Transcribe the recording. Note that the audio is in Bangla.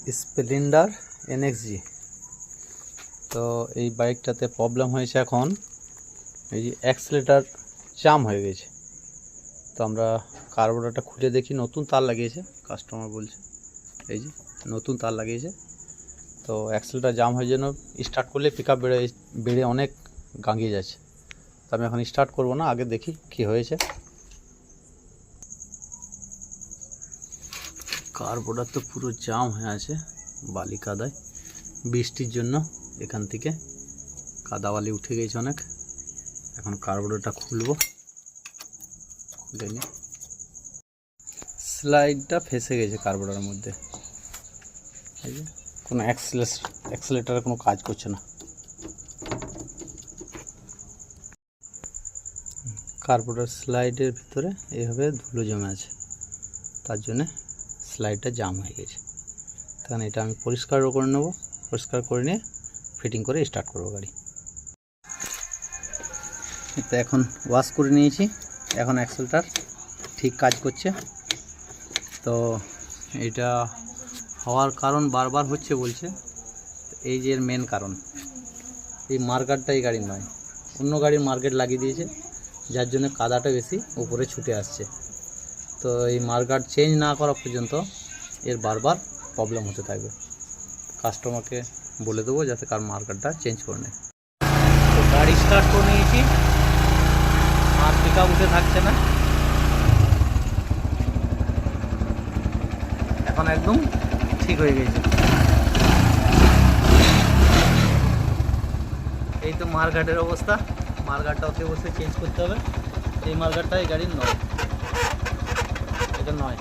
Splendor NXG। তো এই বাইকটাতে প্রবলেম হয়েছে, এখন এই যে অ্যাক্সিলারেটর জাম হয়ে গেছে। তো আমরা কার্বোরেটরটা খুলে দেখি, নতুন তার লাগিয়েছে কাস্টমার বলছে, এই যে নতুন তার লাগিয়েছে। তো অ্যাক্সিলারেটর জাম হয়ে জন্য স্টার্ট করলে পিকআপ বেড়ে অনেক গাঙিয়ে যাচ্ছে। তো আমি এখন স্টার্ট করব না, আগে দেখি কি হয়েছে। কার্বোরেটর তো পুরো জাম হয়ে আছে বালি কাদায়, বৃষ্টির জন্য এখান থেকে কাদাবালি উঠে গেছে অনেক। এখন কার্বোরেটরটা খুলবো, খুলে নিই। স্লাইডটা ফেসে গেছে কার্বোরেটরের মধ্যে, এই যে কোনো অ্যাক্সিলারেটরে কোনো কাজ করছে না। কার্বোরেটর স্লাইডের ভিতরে এইভাবে ধুলো জমে আছে, তার জন্যে স্লাইডটা জাম হয়ে গেছে। তখন এটা আমি পরিষ্কারও করে নেব, পরিষ্কার করে নিয়ে ফিটিং করে স্টার্ট করবো গাড়ি। তো এখন ওয়াশ করে নিয়েছি, এখন অ্যাক্সেলটার ঠিক কাজ করছে। তো এটা হওয়ার কারণ বারবার হচ্ছে বলছে, এই যে এর মেন কারণ এই মার্কারটা এই গাড়ির নয়, অন্য গাড়ির মার্কেট লাগিয়ে দিয়েছে, যার জন্য কাদাটা বেশি উপরে ছুটে আসছে। তো এই মার্কার চেঞ্জ না করা পর্যন্ত এর বারবার প্রবলেম হতে থাকবে। কাস্টমারকে বলে দেবো যাতে কার মার্কারটা চেঞ্জ করে নেয়। তো গাড়ি স্টার্ট করে নিয়েছি, আর পিকআপ উঠে থাকছে না, এখন একদম ঠিক হয়ে গেছে। এই তো মার্কাটের অবস্থা, মার্কারটা অতি অবশ্যই চেঞ্জ করতে হবে। এই মার্কারটা এই গাড়ির নয়, এটা নয়।